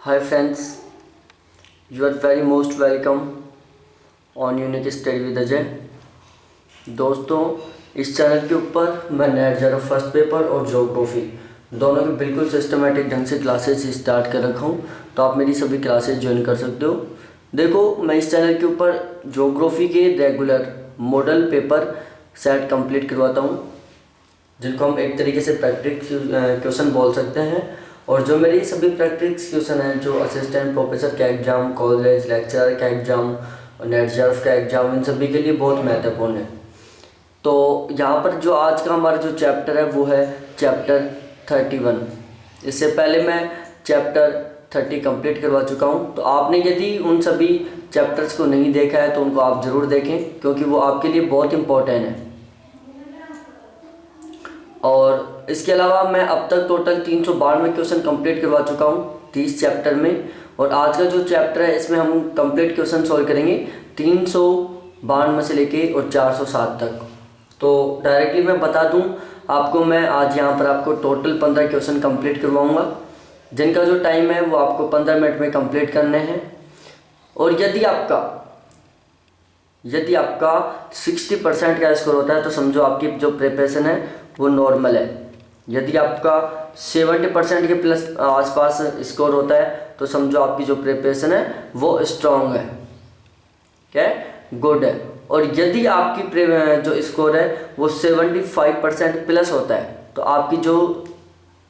Hi friends, you are very most welcome on unique study with Ajay. दोस्तों, इस channel के ऊपर मैं नेट ज़रा फर्स्ट पेपर और ज्योग्राफी दोनों की बिल्कुल सिस्टमेटिक ढंग से क्लासेस स्टार्ट कर रखा हूँ, तो आप मेरी सभी क्लासेस ज्वाइन कर सकते हो। देखो, मैं इस चैनल के ऊपर ज्योग्राफी के regular model paper set complete करवाता हूँ, जिनको हम एक तरीके से प्रैक्टिस क्वेश्चन बोल सकते हैं। और जो मेरी सभी प्रैक्टिस क्वेश्चन हैं, जो असिस्टेंट प्रोफेसर का एग्ज़ाम, कॉलेज लेक्चरर का एग्ज़ाम, नेट जर्फ का एग्ज़ाम, इन सभी के लिए बहुत महत्वपूर्ण है। तो यहाँ पर जो आज का हमारा जो चैप्टर है वो है चैप्टर 31। इससे पहले मैं चैप्टर 30 कंप्लीट करवा चुका हूँ। तो आपने यदि उन सभी चैप्टर्स को नहीं देखा है तो उनको आप ज़रूर देखें, क्योंकि वो आपके लिए बहुत इम्पोर्टेंट है। और इसके अलावा मैं अब तक टोटल 392 क्वेश्चन कंप्लीट करवा चुका हूँ 30 चैप्टर में। और आज का जो चैप्टर है इसमें हम कंप्लीट क्वेश्चन सॉल्व करेंगे 392 से लेके और 407 तक। तो डायरेक्टली मैं बता दूं आपको, मैं आज यहाँ पर आपको टोटल 15 क्वेश्चन कंप्लीट करवाऊँगा, जिनका जो टाइम है वो आपको 15 मिनट में कंप्लीट करने हैं। और यदि आपका 60% का स्कोर होता है तो समझो आपकी जो प्रिपरेशन है वो नॉर्मल है। यदि आपका 70% के प्लस आसपास स्कोर होता है तो समझो आपकी जो प्रिपरेशन है वो स्ट्रॉन्ग है, क्या है, गुड है। और यदि आपकी जो स्कोर है वो 75% प्लस होता है तो आपकी जो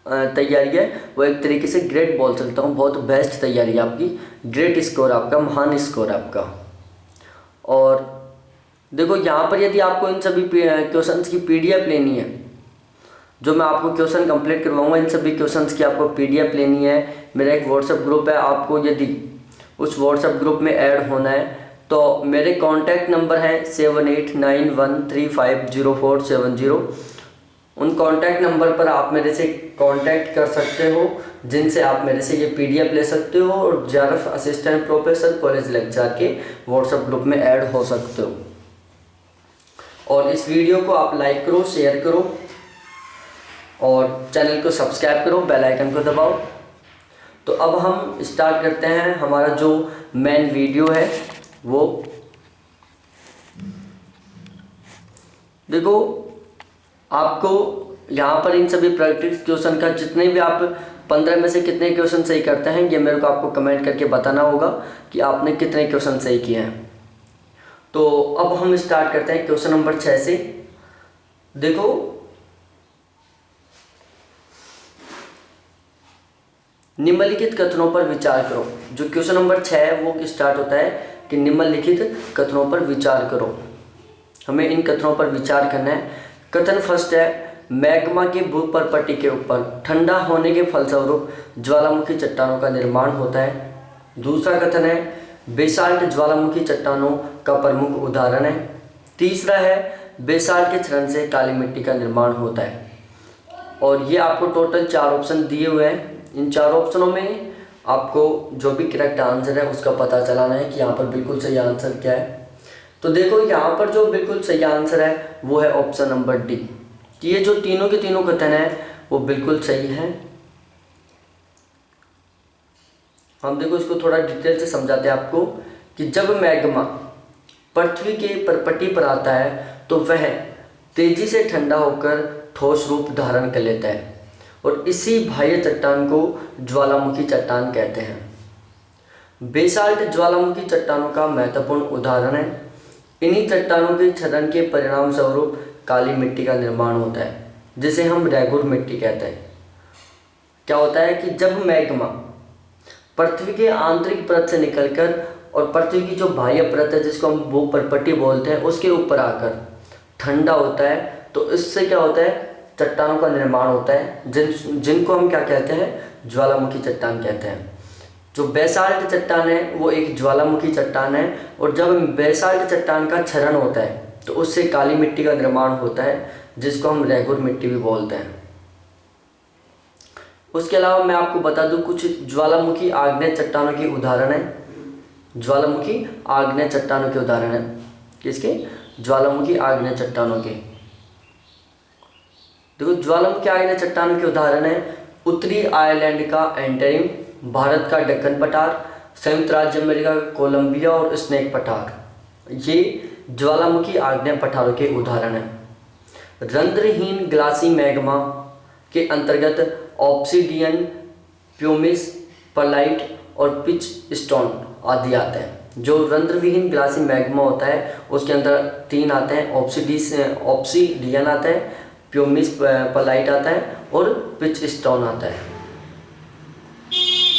तैयारी है वो एक तरीके से ग्रेट बोल सकता हूँ, बहुत बेस्ट तैयारी है आपकी, ग्रेट स्कोर आपका, महान स्कोर आपका। और देखो, यहाँ पर यदि आपको इन सभी क्वेश्चंस की पीडीएफ लेनी है, जो मैं आपको क्वेश्चन कंप्लीट करवाऊंगा, इन सभी क्वेश्चंस की आपको पीडीएफ लेनी है। मेरा एक व्हाट्सएप ग्रुप है, आपको यदि उस व्हाट्सएप ग्रुप में ऐड होना है तो मेरे कॉन्टैक्ट नंबर हैं 7891350470। उन कॉन्टैक्ट नंबर पर आप मेरे से कांटेक्ट कर सकते हो, जिनसे आप मेरे से ये पीडीएफ ले सकते हो और JRF assistant professor college lecture के व्हाट्सएप ग्रुप में ऐड हो सकते हो। और इस वीडियो को आप लाइक करो, शेयर करो और चैनल को सब्सक्राइब करो, बेल आइकन को दबाओ। तो अब हम स्टार्ट करते हैं। हमारा जो मेन वीडियो है वो देखो, आपको यहाँ पर इन सभी प्रैक्टिस क्वेश्चन का जितने भी आप 15 में से कितने क्वेश्चन सही करते हैं, ये मेरे को आपको कमेंट करके बताना होगा कि आपने कितने क्वेश्चन सही किए हैं। तो अब हम स्टार्ट करते हैं क्वेश्चन नंबर 6 से। देखो, निम्नलिखित कथनों पर विचार करो। जो क्वेश्चन नंबर 6 है वो स्टार्ट होता है कि निम्नलिखित कथनों पर विचार करो। हमें इन कथनों पर विचार करना है। कथन फर्स्ट है, मैग्मा के भूपर्पटी के ऊपर ठंडा होने के फलस्वरूप ज्वालामुखी चट्टानों का निर्माण होता है। दूसरा कथन है, बेसाल्ट ज्वालामुखी चट्टानों का प्रमुख उदाहरण है। तीसरा है, बेसाल्ट के क्षरण से काली मिट्टी का निर्माण होता है। और ये आपको टोटल 4 ऑप्शन दिए हुए हैं। इन 4 ऑप्शनों में आपको जो भी करेक्ट आंसर है उसका पता चलाना है कि यहाँ पर बिल्कुल सही आंसर क्या है। तो देखो, यहाँ पर जो बिल्कुल सही आंसर है वो है ऑप्शन नंबर डी। ये जो तीनों के तीनों कथन है वो बिल्कुल सही है। हम देखो इसको थोड़ा डिटेल से समझाते हैं आपको कि जब मैग्मा पृथ्वी के परपटी पर आता है तो वह तेजी से ठंडा होकर ठोस रूप धारण कर लेता है और इसी बाह्य चट्टान को ज्वालामुखी चट्टान कहते हैं। बेसाल्ट ज्वालामुखी चट्टानों का महत्वपूर्ण उदाहरण है। इन्हीं चट्टानों के क्षरण के परिणाम स्वरूप काली मिट्टी का निर्माण होता है, जिसे हम रेगुर मिट्टी कहते हैं। क्या होता है कि जब मैग्मा पृथ्वी के आंतरिक परत से निकलकर और पृथ्वी की जो बाह्य परत है, जिसको हम भूपर्पटी बोलते हैं, उसके ऊपर आकर ठंडा होता है, तो इससे क्या होता है, चट्टानों का निर्माण होता है, जिनको हम क्या कहते हैं, ज्वालामुखी चट्टान कहते हैं। जो बेसाल्ट चट्टान है वो एक ज्वालामुखी चट्टान है, और जब बेसाल्ट चट्टान का क्षरण होता है तो उससे काली मिट्टी का निर्माण होता है, जिसको हम रेगुर मिट्टी भी बोलते हैं। उसके अलावा मैं आपको बता दूं कुछ ज्वालामुखी आग्नेय चट्टानों के उदाहरण है। ज्वालामुखी आग्नेय चट्टानों के उदाहरण है किसके, ज्वालामुखी आग्नेय चट्टानों के। देखो, ज्वालामुखी आग्नेय चट्टानों के उदाहरण है उत्तरी आयरलैंड का एंटरिम, भारत का दक्कन पठार, संयुक्त राज्य अमेरिका का कोलंबिया और स्नेक पठार ये ज्वालामुखी आग्नेय पठारों के उदाहरण हैं। रंध्रहीन ग्लासी मैग्मा के अंतर्गत ऑब्सीडियन, प्यूमिस, पर्लाइट और पिच स्टोन आदि आते हैं। जो रंध्रविहीन ग्लासी मैग्मा होता है उसके अंदर 3 आते हैं, ऑब्सीडियन आता है, प्यूमिस पर्लाइट आता है और पिच स्टोन आता है।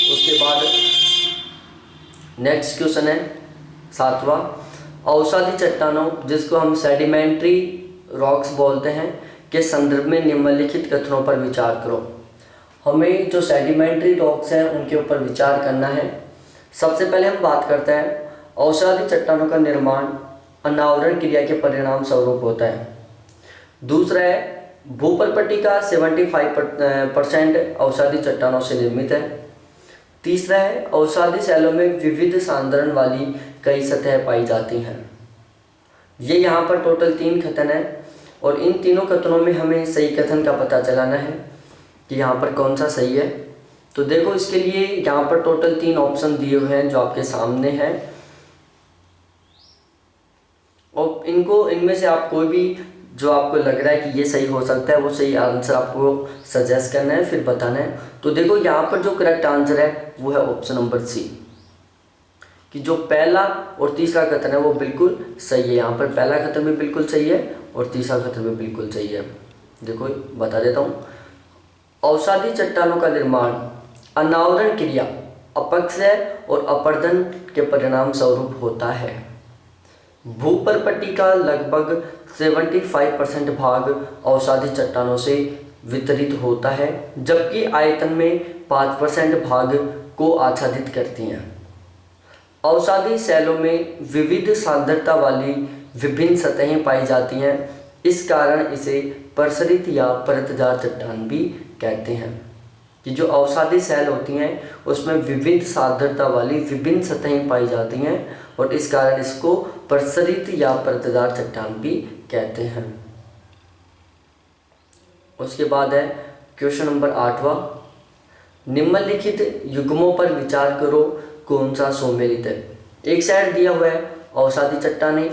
उसके बाद नेक्स्ट क्वेश्चन है 7वां, अवसादी चट्टानों जिसको हम सेडिमेंट्री रॉक्स बोलते हैं के संदर्भ में निम्नलिखित कथनों पर विचार करो। हमें जो सेडिमेंट्री रॉक्स हैं उनके ऊपर विचार करना है। सबसे पहले हम बात करते हैं अवसादी चट्टानों का निर्माण अनावरण क्रिया के परिणाम स्वरूप होता है। दूसरा है भूपर्पटी का 75% अवसादी चट्टानों से निर्मित है। तीसरा है अवसादी शैलों में विविध सांद्रण वाली कई सतह पाई जाती हैं। ये यहाँ पर टोटल 3 कथन है और इन तीनों कथनों में हमें सही कथन का पता चलाना है कि यहाँ पर कौन सा सही है। तो देखो इसके लिए यहाँ पर टोटल 3 ऑप्शन दिए हुए हैं जो आपके सामने हैं और इनमें से आप कोई भी जो आपको लग रहा है कि ये सही हो सकता है वो सही आंसर आपको सजेस्ट करना है, फिर बताना है। तो देखो यहाँ पर जो करेक्ट आंसर है वो है ऑप्शन नंबर सी, कि जो पहला और तीसरा कथन है वो बिल्कुल सही है। यहाँ पर पहला कथन भी बिल्कुल सही है और तीसरा कथन भी बिल्कुल सही है। देखो बता देता हूँ, अवसादी चट्टानों का निर्माण अनावरण क्रिया, अपक्षय और अपर्दन के परिणाम स्वरूप होता है। भूपर्पटी का लगभग 75% भाग अवसादी चट्टानों से वितरित होता है, जबकि आयतन में 5% भाग को आच्छादित करती हैं। अवसादी शैलों में विविध सांद्रता वाली विभिन्न सतहें पाई जाती हैं, इस कारण इसे प्रसरित या परतदार चट्टान भी कहते हैं। कि जो अवसादी शैल होती हैं उसमें विविध सांद्रता वाली विभिन्न सतहें पाई जाती हैं और इस कारण इसको प्रसरित या परतदार चट्टान भी कहते हैं। उसके बाद है क्वेश्चन नंबर 8वां, निम्नलिखित युग्मों पर विचार करो, कौन सा सम्मिलित है। एक साइड दिया हुआ है अवसादी चट्टानें,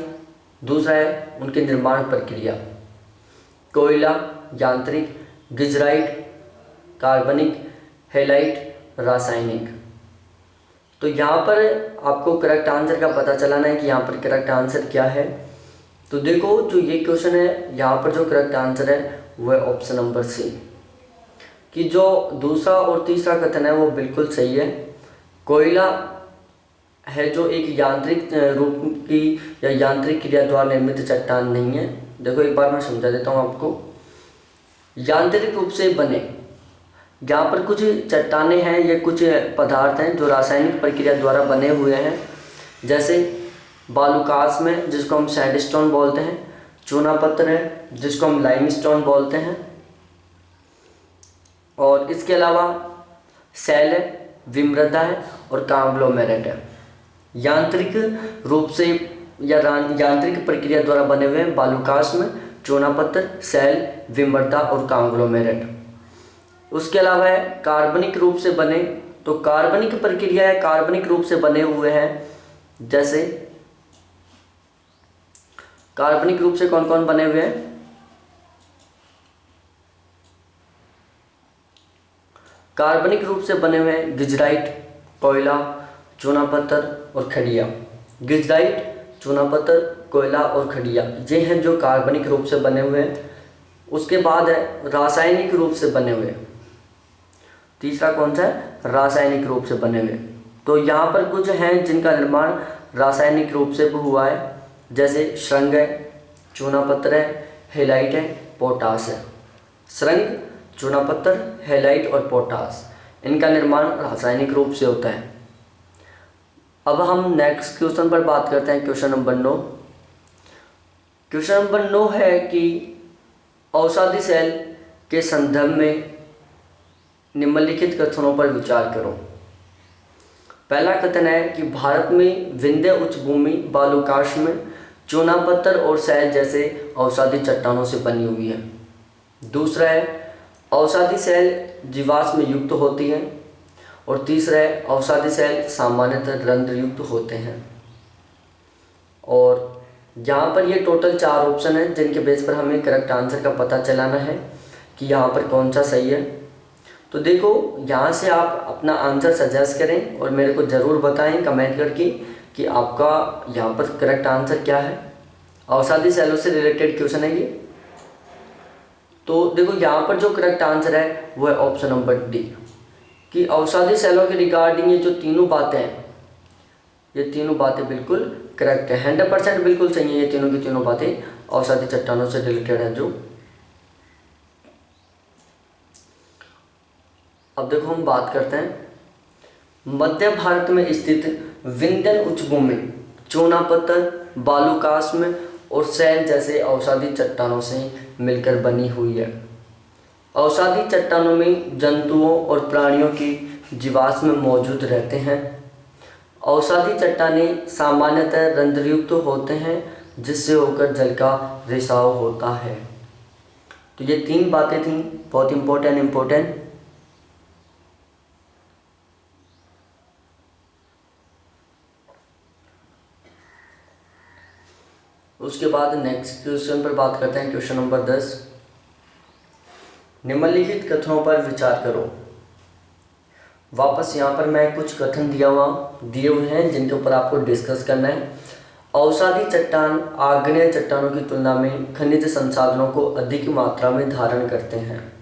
दूसरा है उनके निर्माण प्रक्रिया, कोयला, यांत्रिक, गिजराइट, कार्बनिक, हेलाइट, रासायनिक। तो यहाँ पर आपको करेक्ट आंसर का पता चलाना है कि यहाँ पर करेक्ट आंसर क्या है। तो देखो जो ये क्वेश्चन है यहाँ पर जो करेक्ट आंसर है वो है ऑप्शन नंबर सी, कि जो दूसरा और तीसरा कथन है वो बिल्कुल सही है। कोयला है जो एक यांत्रिक रूप की या यांत्रिक क्रिया द्वारा निर्मित चट्टान नहीं है। देखो एक बार मैं समझा देता हूँ आपको। यांत्रिक रूप से बने, यहाँ पर कुछ चट्टानें हैं, ये कुछ पदार्थ हैं जो रासायनिक प्रक्रिया द्वारा बने हुए हैं, जैसे बालूकास में जिसको हम सैंडस्टोन बोलते हैं, चूना पत्थर है जिसको हम लाइमस्टोन बोलते हैं, और इसके अलावा सैल है, विमृदा है और कांग्लोमेरेट है। यांत्रिक रूप से या यांत्रिक प्रक्रिया द्वारा बने हुए हैं बालूकास में चूना पत्थर, सैल, विमृदा और कांग्लोमेरेट। उसके अलावा है कार्बनिक रूप से बने, तो कार्बनिक प्रक्रिया है कार्बनिक रूप से बने हुए हैं, जैसे कार्बनिक रूप से कौन कौन बने हुए हैं, कार्बनिक रूप से बने हुए हैं गिजराइट, कोयला, चूना पत्थर और खड़िया। गिजराइट, चूना पत्थर, कोयला और खड़िया ये हैं जो कार्बनिक रूप से बने हुए हैं। उसके बाद है रासायनिक रूप से बने हुए, तीसरा कौन सा है, रासायनिक रूप से बने हुए। तो यहाँ पर कुछ हैं जिनका निर्माण रासायनिक रूप से हुआ है, जैसे श्रृंग है, चूना पत्थर है, हेलाइट है, पोटास है। श्रृंग, चूना पत्थर, हेलाइट और पोटास, इनका निर्माण रासायनिक रूप से होता है। अब हम नेक्स्ट क्वेश्चन पर बात करते हैं, क्वेश्चन नंबर 9। क्वेश्चन नंबर 9 है कि अवसादी शैल के संदर्भ में निम्नलिखित कथनों पर विचार करो। पहला कथन है कि भारत में विंध्य उच्च भूमि बालूकाश में चूना पत्थर और सैल जैसे अवसादी चट्टानों से बनी हुई है। दूसरा है अवसादी शैल जीवाश्म युक्त होती है और तीसरा है अवसादी सेल सामान्यतः रंध्रयुक्त होते हैं। और यहाँ पर ये टोटल 4 ऑप्शन है जिनके बेस पर हमें करेक्ट आंसर का पता चलाना है कि यहाँ पर कौन सा सही है। तो देखो यहाँ से आप अपना आंसर सजेस्ट करें और मेरे को ज़रूर बताएं कमेंट करके कि आपका यहाँ पर करेक्ट आंसर क्या है। अवसादी सेलों से रिलेटेड क्वेश्चन है ये। तो देखो यहाँ पर जो करेक्ट आंसर है वो है ऑप्शन नंबर डी, कि अवसादी सेलों के रिगार्डिंग ये जो तीनों बातें हैं, ये तीनों बातें बिल्कुल करेक्ट है, 100% बिल्कुल सही है। ये तीनों की तीनों बातें अवसादी चट्टानों से रिलेटेड है जो। अब देखो हम बात करते हैं मध्य भारत में स्थित विंध्यन उच्चभूमि चूनापत्थर, बालुकाष्म और सैल जैसे अवसादी चट्टानों से मिलकर बनी हुई है। अवसादी चट्टानों में जंतुओं और प्राणियों की जीवाश्म मौजूद रहते हैं। अवसादी चट्टानें सामान्यतः रंध्रयुक्त होते हैं जिससे होकर जल का रिसाव होता है। तो ये 3 बातें थी बहुत इम्पोर्टेंट। उसके बाद नेक्स्ट क्वेश्चन पर बात करते हैं, क्वेश्चन नंबर 10। निम्नलिखित कथनों पर विचार करो। वापस यहाँ पर मैं कुछ कथन दिए हुए हैं जिनके ऊपर आपको डिस्कस करना है। अवसादी चट्टान आग्नेय चट्टानों की तुलना में खनिज संसाधनों को अधिक मात्रा में धारण करते हैं।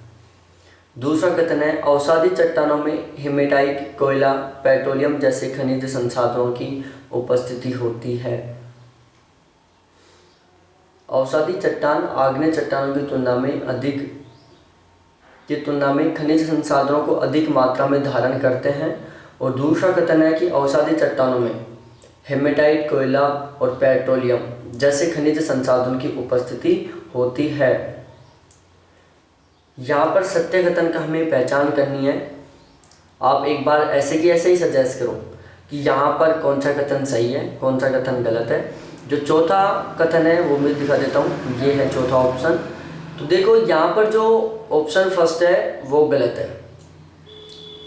दूसरा कथन है अवसादी चट्टानों में हेमेटाइट, कोयला, पेट्रोलियम जैसे खनिज संसाधनों की उपस्थिति होती है। अवसादी चट्टान आग्नेय चट्टानों की तुलना में खनिज संसाधनों को अधिक मात्रा में धारण करते हैं। और दूसरा कथन है कि अवसादी चट्टानों में हेमेटाइट, कोयला और पेट्रोलियम जैसे खनिज संसाधनों की उपस्थिति होती है। यहाँ पर सत्य कथन का हमें पहचान करनी है। आप एक बार ऐसे की ऐसे ही सजेस्ट करो कि यहाँ पर कौन सा कथन सही है, कौन सा कथन गलत है। जो चौथा कथन है वो मैं दिखा देता हूँ, ये है चौथा ऑप्शन। तो देखो यहाँ पर जो ऑप्शन फर्स्ट है वो गलत है।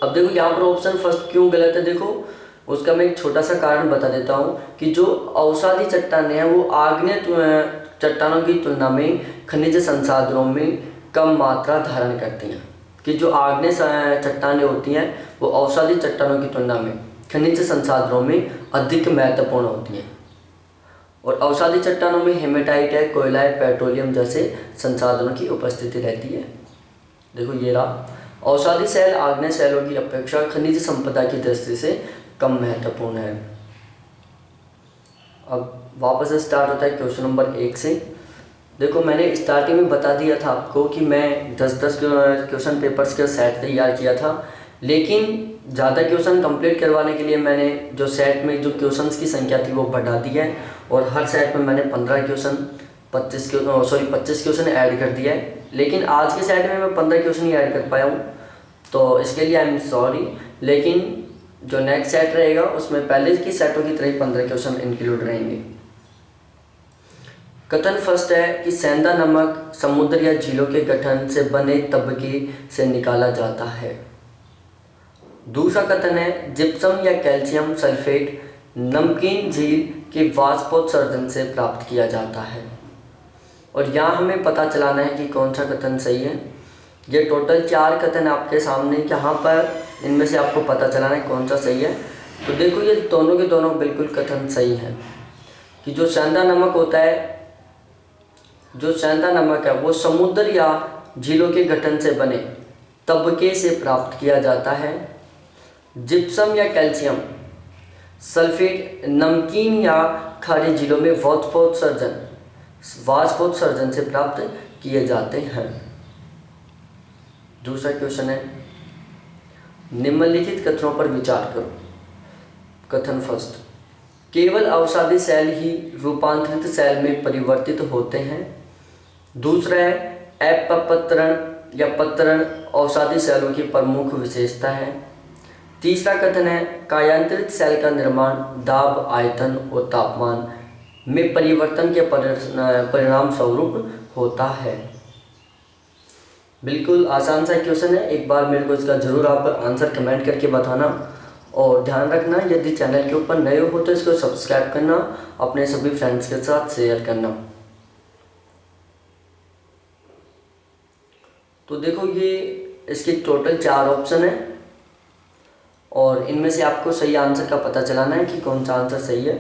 अब देखो यहाँ पर ऑप्शन फर्स्ट क्यों गलत है, देखो उसका मैं एक छोटा सा कारण बता देता हूँ कि जो अवसादी चट्टानें हैं वो आग्नेय चट्टानों की तुलना में खनिज संसाधनों में कम मात्रा धारण करती हैं। कि जो आग्नेय चट्टानें होती हैं वो अवसादी चट्टानों की तुलना में खनिज संसाधनों में अधिक महत्वपूर्ण होती हैं। और अवसादी चट्टानों में हेमेटाइट है, कोयला है, पेट्रोलियम जैसे संसाधनों की उपस्थिति रहती है। देखो ये रहा, अवसादी सेल आग्नेय सेलों की अपेक्षा खनिज संपदा की दृष्टि से कम महत्वपूर्ण है। अब वापस स्टार्ट होता है क्वेश्चन नंबर 1 से। देखो मैंने स्टार्टिंग में बता दिया था आपको कि मैं 10-10 क्वेश्चन पेपर्स का सेट तैयार किया था, लेकिन ज़्यादा क्वेश्चन कंप्लीट करवाने के लिए मैंने जो सेट में जो क्वेश्चंस की संख्या थी वो बढ़ा दी है और हर सेट में मैंने 25 क्वेश्चन ऐड कर दिया है। लेकिन आज के सेट में मैं 15 क्वेश्चन ही ऐड कर पाया हूँ, तो इसके लिए आई एम सॉरी। लेकिन जो नेक्स्ट सेट रहेगा उसमें पहले की सेटों की तरह 15 क्वेश्चन इंक्लूड रहेंगे। कथन फर्स्ट है कि सेंधा नमक समुद्र या झीलों के गठन से बने तबके से निकाला जाता है। दूसरा कथन है जिप्सम या कैल्शियम सल्फेट नमकीन झील के वाष्पोत्सर्जन से प्राप्त किया जाता है। और यहाँ हमें पता चलाना है कि कौन सा कथन सही है। ये टोटल 4 कथन आपके सामने, यहाँ पर इनमें से आपको पता चलाना है कौन सा सही है। तो देखो ये दोनों के दोनों बिल्कुल कथन सही हैं कि जो सेंधा नमक होता है, जो सेंधा नमक है वो समुद्र या झीलों के गठन से बने तबके से प्राप्त किया जाता है। जिप्सम या कैल्शियम सल्फेट नमकीन या खारी झीलों में वाष्पोत्सर्जन से प्राप्त किए जाते हैं। दूसरा क्वेश्चन है निम्नलिखित कथनों पर विचार करो। कथन फर्स्ट, केवल अवसादी सेल ही रूपांतरित सेल में परिवर्तित होते हैं। दूसरा है अपपत्रण या पत्रण अवसादी सेलों की प्रमुख विशेषता है। तीसरा कथन है कायांतरित सेल का निर्माण दाब, आयतन और तापमान में परिवर्तन के परिणाम स्वरूप होता है। बिल्कुल आसान सा क्वेश्चन है, एक बार मेरे को इसका ज़रूर आप आंसर कमेंट करके बताना। और ध्यान रखना, यदि चैनल के ऊपर नए हो तो इसको सब्सक्राइब करना, अपने सभी फ्रेंड्स के साथ शेयर करना। तो देखो ये इसके टोटल 4 ऑप्शन है और इनमें से आपको सही आंसर का पता चलाना है कि कौन सा आंसर सही है।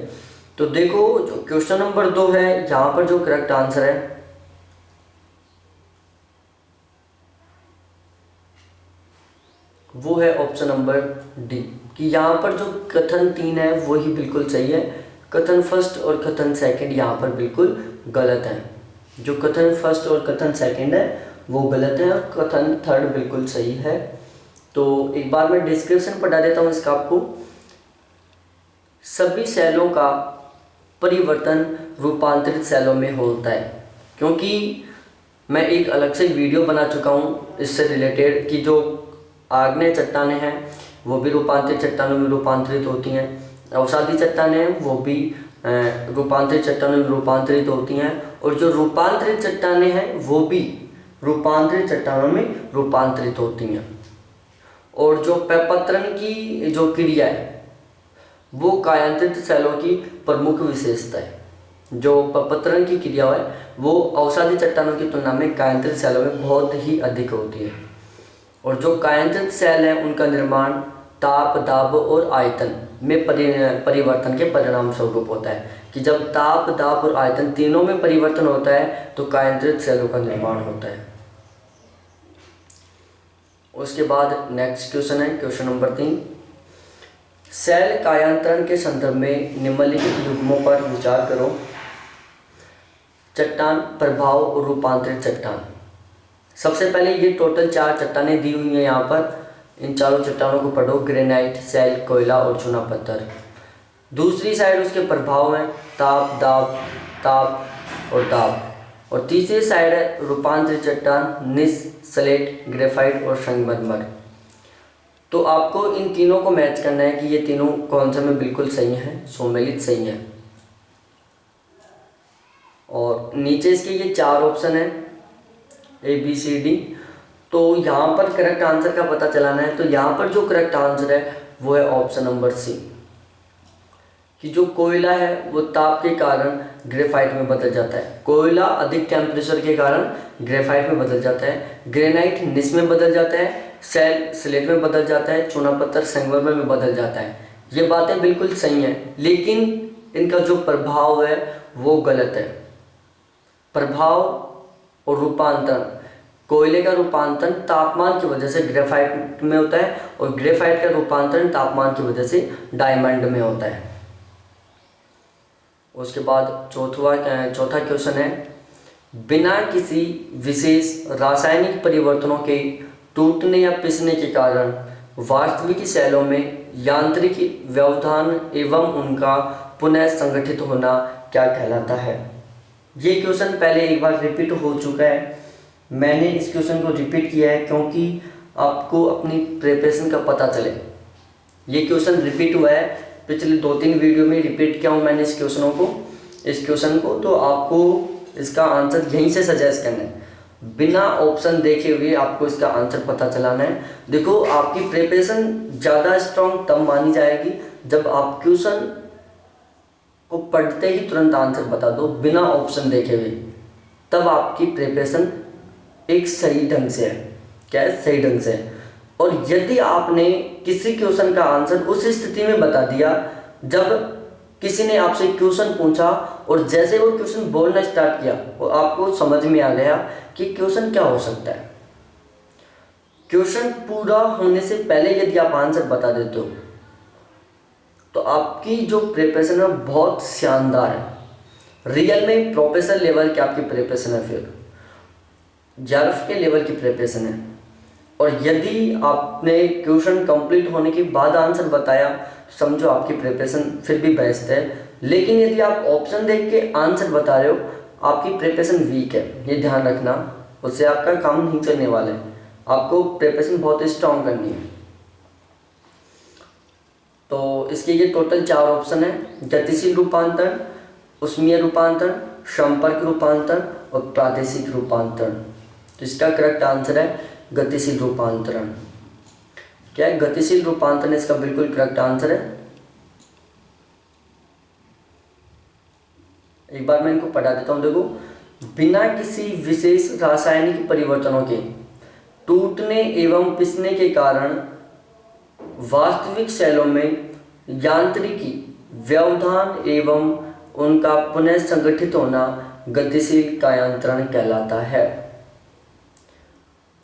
तो देखो जो क्वेश्चन नंबर 2 है, यहाँ पर जो करेक्ट आंसर है वो है ऑप्शन नंबर डी, कि यहाँ पर जो कथन 3 है वही बिल्कुल सही है। कथन फर्स्ट और कथन सेकंड यहाँ पर बिल्कुल गलत है। जो कथन फर्स्ट और कथन सेकंड है वो गलत है और कथन थर्ड बिल्कुल सही है। तो एक बार मैं डिस्क्रिप्शन पढ़ा देता हूँ इसका आपको। सभी सेलों का परिवर्तन रूपांतरित सेलों में होता है, क्योंकि मैं एक अलग से वीडियो बना चुका हूँ इससे रिलेटेड कि जो आग्नेय चट्टानें हैं वो भी रूपांतरित चट्टानों में रूपांतरित होती हैं, अवसादी चट्टानें हैं वो भी रूपांतरित चट्टानों में रूपांतरित होती हैं, और जो रूपांतरित चट्टानें हैं वो भी रूपांतरित चट्टानों में रूपांतरित होती हैं। और जो प्रपत्रण की जो क्रिया है वो कायांतरित सेलों की प्रमुख विशेषता है। जो प्रपत्रण की क्रिया है वो अवसादी चट्टानों की तुलना में कायांतरित सेलों में बहुत ही अधिक होती है। और जो कायांतरित सेल है उनका निर्माण ताप, दाब और आयतन में परिवर्तन के परिणाम स्वरूप होता है, कि जब ताप, दाब और आयतन तीनों में परिवर्तन होता है तो कायांतरित सेलों का निर्माण होता है। उसके बाद नेक्स्ट क्वेश्चन है क्वेश्चन नंबर 3। सेल कायांतरण के संदर्भ में निम्नलिखित युग्मों पर विचार करो। चट्टान, प्रभाव और रूपांतरित चट्टान। सबसे पहले ये टोटल 4 चट्टानें दी हुई हैं यहाँ पर, इन चारों चट्टानों को पढ़ो। ग्रेनाइट, सेल, कोयला और चूना पत्थर। दूसरी साइड उसके प्रभाव हैं ताप, दाब, ताप और दाब। और तीसरी साइड है रूपांतरित चट्टान, निस, स्लेट, ग्रेफाइट और संगमरमर। तो आपको इन तीनों को मैच करना है कि ये तीनों कौन से में बिल्कुल सही हैं, सम्मिलित सही हैं। और नीचे इसके ये 4 ऑप्शन है A, B, C, D। तो यहाँ पर करेक्ट आंसर का पता चलाना है। तो यहाँ पर जो करेक्ट आंसर है वो है ऑप्शन नंबर सी, कि जो कोयला है वो ताप के कारण ग्रेफाइट में बदल जाता है। कोयला अधिक टेम्परेचर के कारण ग्रेफाइट में बदल जाता है। ग्रेनाइट निस में बदल जाता है, सेल स्लेट में बदल जाता है, चूना पत्थर संगमरमर में बदल जाता है। ये बातें बिल्कुल सही हैं, लेकिन इनका जो प्रभाव है वो गलत है। प्रभाव और रूपांतरण, कोयले का रूपांतरण तापमान की वजह से ग्रेफाइट में होता है और ग्रेफाइट का रूपांतरण तापमान की वजह से डायमंड में होता है। उसके बाद चौथा क्वेश्चन है, बिना किसी विशेष रासायनिक परिवर्तनों के टूटने या पिसने के कारण वास्तविक सेलों में यांत्रिक व्यवधान एवं उनका पुनः संगठित होना क्या कहलाता है। ये क्वेश्चन पहले एक बार रिपीट हो चुका है, मैंने इस क्वेश्चन को रिपीट किया है क्योंकि आपको अपनी प्रिपरेशन का पता चले। ये क्वेश्चन रिपीट हुआ है, पिछले 2-3 वीडियो में रिपीट किया हूँ मैंने इस क्वेश्चन को। तो आपको इसका आंसर यहीं से सजेस्ट करना है, बिना ऑप्शन देखे हुए आपको इसका आंसर पता चलाना है। देखो आपकी प्रिपरेशन ज़्यादा स्ट्रॉन्ग तब मानी जाएगी जब आप क्वेश्चन को पढ़ते ही तुरंत आंसर बता दो बिना ऑप्शन देखे हुए, तब आपकी प्रिपरेशन एक सही ढंग से है। क्या है? सही ढंग से है। और यदि आपने किसी क्वेश्चन का आंसर उस स्थिति में बता दिया जब किसी ने आपसे क्वेश्चन पूछा और जैसे वो क्वेश्चन बोलना स्टार्ट किया और आपको समझ में आ गया कि क्वेश्चन क्या हो सकता है, क्वेश्चन पूरा होने से पहले यदि आप आंसर बता देते हो तो आपकी जो प्रिपरेशन है बहुत शानदार है। रियल में प्रोफेसर लेवल की आपकी प्रिपरेशन है, फिर JRF के लेवल की प्रिपरेशन है। और यदि आपने क्वेश्चन कंप्लीट होने के बाद आंसर बताया, समझो आपकी प्रिपरेशन फिर भी बेस्ट है। लेकिन यदि आप ऑप्शन देख के आंसर बता रहे हो, आपकी प्रिपरेशन वीक है, ये ध्यान रखना, उससे आपका काम नहीं चलने वाला है। आपको प्रिपरेशन बहुत स्ट्रॉन्ग करनी है। तो इसके ये टोटल 4 ऑप्शन है, गतिशील रूपांतरण, उष्मीय रूपांतरण, संपर्क रूपांतरण और प्रादेशिक रूपांतरण। तो इसका करेक्ट आंसर है गतिशील रूपांतरण। क्या है? गतिशील रूपांतरण इसका बिल्कुल करेक्ट आंसर है। एक बार मैं इनको पढ़ा देता हूँ। देखो, बिना किसी विशेष रासायनिक परिवर्तनों के टूटने एवं पिसने के कारण वास्तविक सेलों में यांत्रिकी व्यवधान एवं उनका पुनः संगठित होना गतिशील कायांतरण कहलाता है।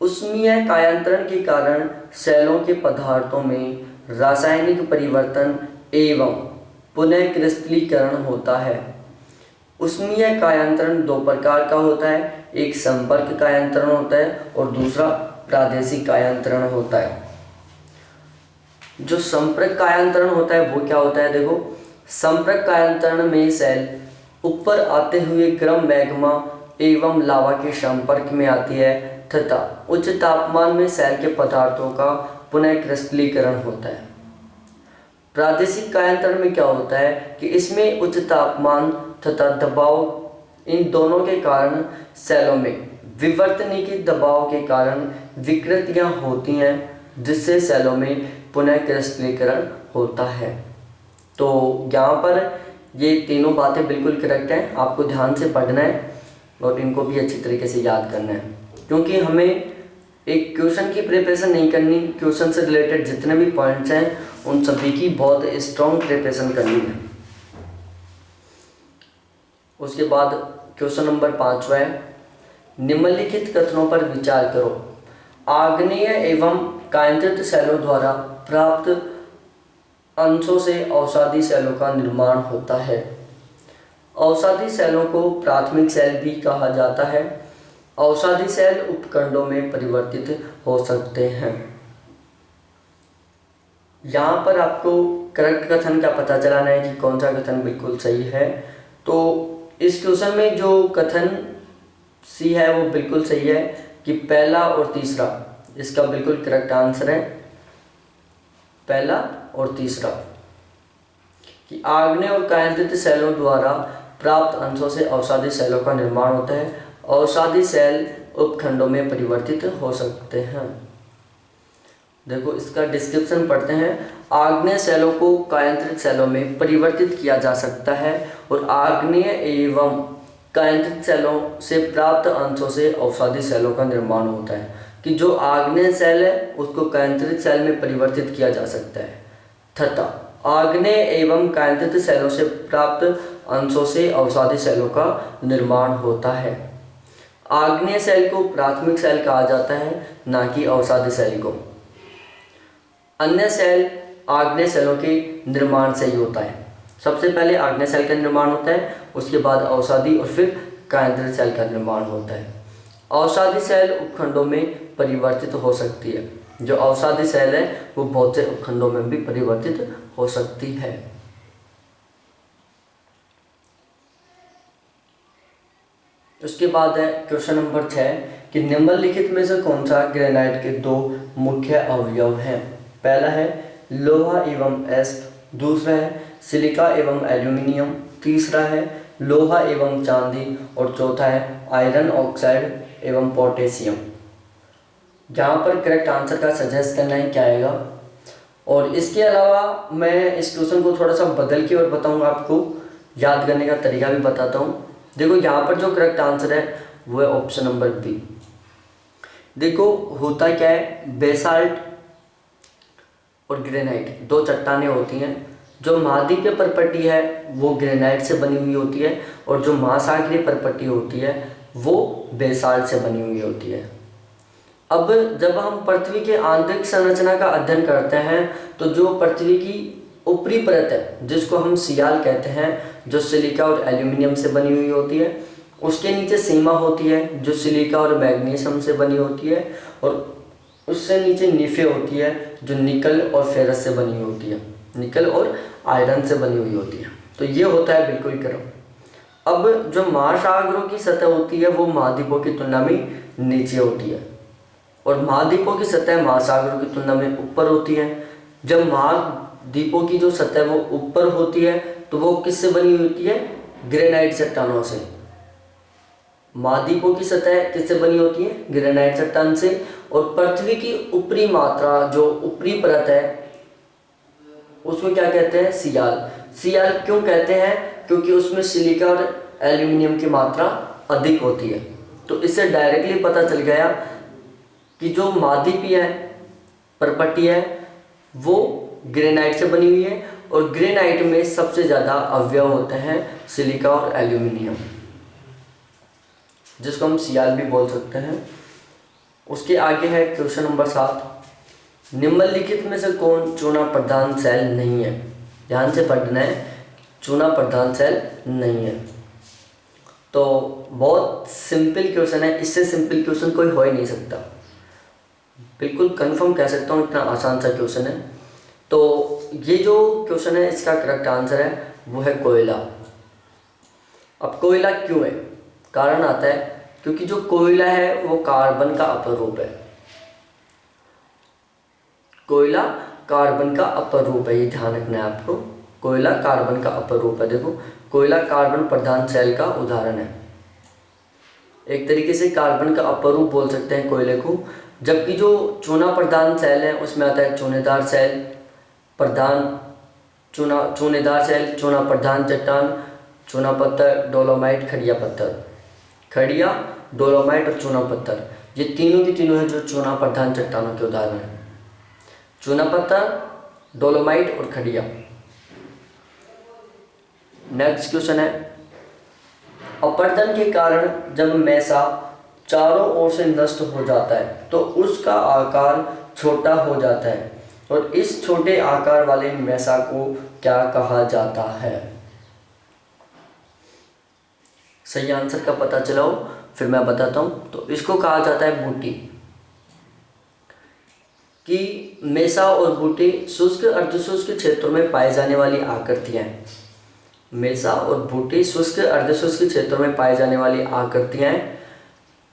ऊष्मीय कायांतरण के कारण सेलों के पदार्थों में रासायनिक परिवर्तन एवं पुनः क्रिस्टलीकरण होता है। ऊष्मीय कायांतरण दो प्रकार का होता है, एक संपर्क कायांतरण होता है और दूसरा प्रादेशिक कायांतरण होता है। जो संपर्क कायांतरण होता है वो क्या होता है? देखो, संपर्क कायांतरण में सेल ऊपर आते हुए गर्म मैग्मा एवं लावा के संपर्क में आती है तथा उच्च तापमान में सेल के पदार्थों का पुनः क्रिस्टलीकरण होता है। प्रादेशिक कायांतरण में क्या होता है कि इसमें उच्च तापमान तथा दबाव इन दोनों के कारण सेलों में विवर्तनिकी दबाव के कारण विकृतियां होती हैं, जिससे सेलों में पुनः क्रिस्टलीकरण होता है। तो यहाँ पर ये तीनों बातें बिल्कुल करेक्ट हैं, आपको ध्यान से पढ़ना है और इनको भी अच्छी तरीके से याद करना है, क्योंकि हमें एक क्वेश्चन की प्रिपरेशन नहीं करनी, क्वेश्चन से रिलेटेड जितने भी पॉइंट्स हैं उन सभी की बहुत स्ट्रॉन्ग प्रिपरेशन करनी है। उसके बाद क्वेश्चन नंबर 5 है, निम्नलिखित कथनों पर विचार करो। आग्नेय एवं कायांत्रित सेलों द्वारा प्राप्त अंशों से अवसादी सेलों का निर्माण होता है। अवसादी सेलों को प्राथमिक सेल भी कहा जाता है। अवसादी सेल उपखंडों में परिवर्तित हो सकते हैं। यहाँ पर आपको करेक्ट कथन का पता चलाना है कि कौन सा कथन बिल्कुल सही है। तो इस क्वेश्चन में जो कथन सी है वो बिल्कुल सही है कि पहला और तीसरा, इसका बिल्कुल करेक्ट आंसर है पहला और तीसरा, कि आग्नेय और कायांत्रित सेलों द्वारा प्राप्त अंशों से अवसादी सेलों का निर्माण होता है। अवसादी सेल उपखंडों में परिवर्तित हो सकते हैं। देखो, इसका डिस्क्रिप्शन पढ़ते हैं। आग्नेय सेलों को कायांत्रित सेलों में परिवर्तित किया जा सकता है और आग्नेय एवं कायांत्रित सेलों से प्राप्त अंशों से अवसादी सेलों का निर्माण होता है। कि जो आग्नेय सेल है उसको कायांत्रित सेल में परिवर्तित किया जा सकता है तथा आग्नेय एवं कायांत्रित सेलों से प्राप्त अंशों से अवसादी सेलों का निर्माण होता है। आग्नेय सेल को प्राथमिक सेल कहा जाता है, ना कि अवसादी सेल को। अन्य सेल आग्नेय सेलों के निर्माण से ही होता है। सबसे पहले आग्नेय सेल का निर्माण होता है, उसके बाद अवसादी और फिर कायांत्रित सेल का निर्माण होता है। अवसादी सेल उपखंडों में परिवर्तित हो सकती है। जो अवसादी सेल है वो बहुत से उपखंडों में भी परिवर्तित हो सकती है। उसके बाद है क्वेश्चन नंबर 6 कि निम्नलिखित में से कौन सा ग्रेनाइट के दो मुख्य अवयव हैं? पहला है लोहा एवं एस्क, दूसरा है सिलिका एवं एल्यूमिनियम, तीसरा है लोहा एवं चांदी और चौथा है आयरन ऑक्साइड एवं पोटेशियम। यहाँ पर करेक्ट आंसर का सजेस्ट करना है क्या आएगा। और इसके अलावा मैं इस क्वेश्चन को थोड़ा सा बदल के और बताऊँगा, आपको याद करने का तरीका भी बताता हूँ। देखो, यहाँ पर जो करेक्ट आंसर है वो है ऑप्शन नंबर बी। देखो, होता क्या है, बेसाल्ट और ग्रेनाइट दो चट्टानें होती हैं। जो महाद्वीपीय परपट्टी है वो ग्रेनाइट से बनी हुई होती है और जो महासागरीय परपट्टी होती है वो बेसाल्ट से बनी हुई होती है। अब जब हम पृथ्वी के आंतरिक संरचना का अध्ययन करते हैं तो जो पृथ्वी की ऊपरी परत है जिसको हम सियाल कहते हैं, जो सिलिका और एल्यूमिनियम से बनी हुई होती है, उसके नीचे सीमा होती है जो सिलिका और मैग्नीशियम से बनी होती है, और उससे नीचे निफे होती है जो निकल और फेरस से बनी होती है, निकल और आयरन से बनी हुई होती है। तो ये होता है बिल्कुल क्रम। अब जो महासागरों की सतह होती है वो महाद्वीपों की तुलना में नीचे होती है और महाद्वीपों की सतह महासागरों की तुलना में ऊपर होती है। जब महाद्वीपों की जो सतह वो ऊपर होती है तो वो किससे बनी हुई होती है? ग्रेनाइट चट्टानों से। महाद्वीपों की सतह किससे बनी होती है? ग्रेनाइट चट्टान से। और पृथ्वी की ऊपरी मात्रा, जो ऊपरी परत है, उसको क्या कहते हैं? सियाल। सियाल क्यों कहते हैं? क्योंकि उसमें सिलिका और एल्यूमिनियम की मात्रा अधिक होती है। तो इससे डायरेक्टली पता चल गया कि जो महाद्वीपीय है परपट्टी है वो ग्रेनाइट से बनी हुई है, और ग्रेनाइट में सबसे ज़्यादा अवयव होते हैं सिलिका और एल्यूमिनियम, जिसको हम सियाल भी बोल सकते हैं। उसके आगे है क्वेश्चन नंबर 7, निम्नलिखित में से कौन चूना प्रधान सेल नहीं है? ध्यान से पढ़ना है, चूना प्रधान सेल नहीं है। तो बहुत सिंपल क्वेश्चन है, इससे सिंपल क्वेश्चन कोई हो ही नहीं सकता, बिल्कुल कंफर्म कह सकता हूँ, इतना आसान सा क्वेश्चन है। तो ये जो क्वेश्चन है इसका करेक्ट आंसर है वो है कोयला। अब कोयला क्यों है? कारण आता है क्योंकि जो कोयला है वो कार्बन का अपर रूप है। कोयला कार्बन का अपर रूप है, ये ध्यान रखना है आपको। कोयला कार्बन का अपर रूप है। देखो, कोयला कार्बन प्रधान सेल का उदाहरण है। एक तरीके से कार्बन का अपर रूप बोल सकते हैं कोयले को। जबकि जो चूना प्रधान सेल है उसमें आता है चूनेदार सेल, प्रधान चूनेदार सेल, चूना प्रधान चट्टान, चूना पत्थर, डोलोमाइट, खड़िया पत्थर। खड़िया, डोलोमाइट और चूना पत्थर, ये तीनों की तीनों है जो चूना प्रधान चट्टानों के उदाहरण हैं। चूना पत्थर, डोलोमाइट और खड़िया। नेक्स्ट क्वेश्चन है, अपरदन के कारण जब मेसा चारों ओर से नष्ट हो जाता है तो उसका आकार छोटा हो जाता है, और इस छोटे आकार वाले मेसा को क्या कहा जाता है? सही आंसर का पता चलाओ, फिर मैं बताता हूँ। तो इसको कहा जाता है बूटी। कि मेसा और बूटी शुष्क अर्धशुष्क क्षेत्रों में पाए जाने वाली आकृतियाँ हैं। मेसा और बूटी शुष्क अर्धशुष्क क्षेत्रों में पाए जाने वाली आकृतियाँ हैं।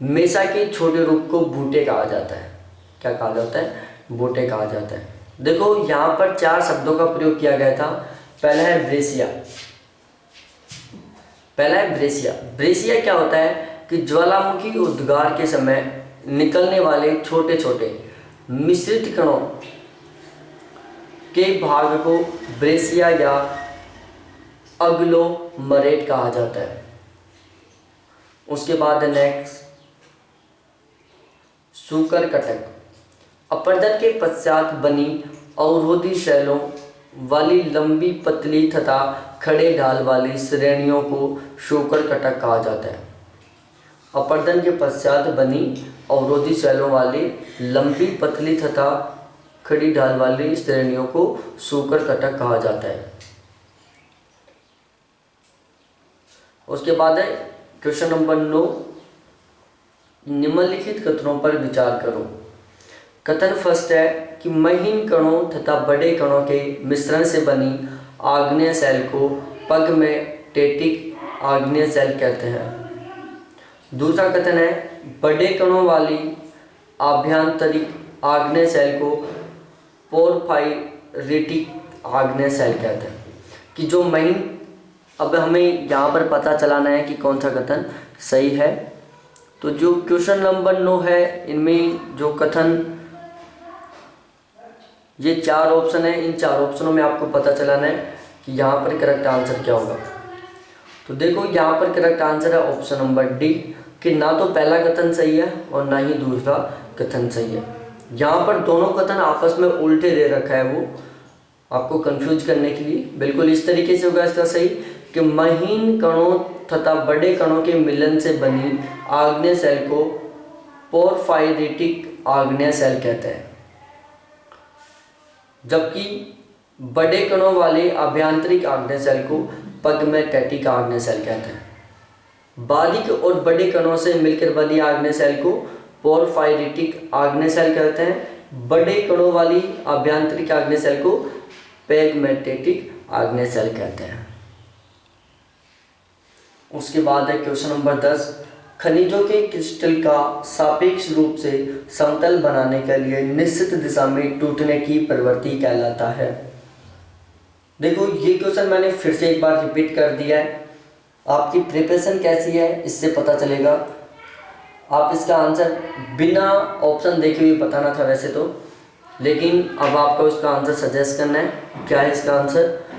मेसा के छोटे रूप को बूटे कहा जाता है। क्या कहा जाता है? बूटे कहा जाता है। देखो, यहाँ पर 4 शब्दों का प्रयोग किया गया था। पहला है ब्रेसिया। पहला है ब्रेसिया। ब्रेसिया क्या होता है कि ज्वालामुखी उद्गार के समय निकलने वाले छोटे छोटे मिश्रित कणों के भाग को ब्रेसिया या अग्लोमरेट कहा जाता है। उसके बाद नेक्स्ट सूकर कटक। अपरदन के पश्चात बनी अवरोधी शैलों वाली लंबी पतली तथा खड़े ढाल वाली श्रेणियों को शूकर कटक कहा जाता है। अपरदन के पश्चात बनी अवरोधी शैलों वाली लंबी पतली तथा खड़ी ढाल वाली श्रेणियों को शूकर कटक कहा जाता है। उसके बाद है क्वेश्चन नंबर 9, निम्नलिखित कथनों पर विचार करो। कथन फर्स्ट है कि महीन कणों तथा बड़े कणों के मिश्रण से बनी आग्नेय सेल को पगमेटेटिक आग्नेय सेल कहते हैं। दूसरा कथन है, बड़े कणों वाली आभ्यंतरिक आग्नेय सेल को पोरफाइरिटिक आग्नेय सेल कहते हैं। कि जो महीन, अब हमें यहाँ पर पता चलाना है कि कौन सा कथन सही है। तो जो क्वेश्चन नंबर 9 है, इनमें जो कथन, ये 4 ऑप्शन है, इन 4 ऑप्शनों में आपको पता चलाना है कि यहाँ पर करेक्ट आंसर क्या होगा। तो देखो, यहाँ पर करेक्ट आंसर है ऑप्शन नंबर डी, कि ना तो पहला कथन सही है और ना ही दूसरा कथन सही है। यहाँ पर दोनों कथन आपस में उल्टे दे रखा है, वो आपको कंफ्यूज करने के लिए। बिल्कुल इस तरीके से होगा इसका सही, कि महीन कणों तथा बड़े कणों के मिलन से बनी आग्नेय सेल को पोरफाइरिटिक आग्नेय सेल कहते हैं, जबकि बड़े कणों वाले आभ्यंतरिक आग्नेय सेल को पगमेटेटिक आग्नेय सेल कहते हैं। बारीक और बड़े कणों से मिलकर बनी आग्नेय सेल को पोरफाइरिटिक आग्नेय सेल कहते हैं। बड़े कणों वाली आभ्यंतरिक आग्नेय सेल को पैगमेटेटिक आग्नेय सेल कहते हैं। उसके बाद है क्वेश्चन नंबर 10, खनिजों के क्रिस्टल का सापेक्ष रूप से समतल बनाने के लिए निश्चित दिशा में टूटने की प्रवृत्ति कहलाता है। देखो, ये क्वेश्चन मैंने फिर से एक बार रिपीट कर दिया है। आपकी प्रिपरेशन कैसी है इससे पता चलेगा। आप इसका आंसर बिना ऑप्शन देखे हुए बताना था वैसे तो, लेकिन अब आपको इसका आंसर सजेस्ट करना है। क्या है इसका आंसर?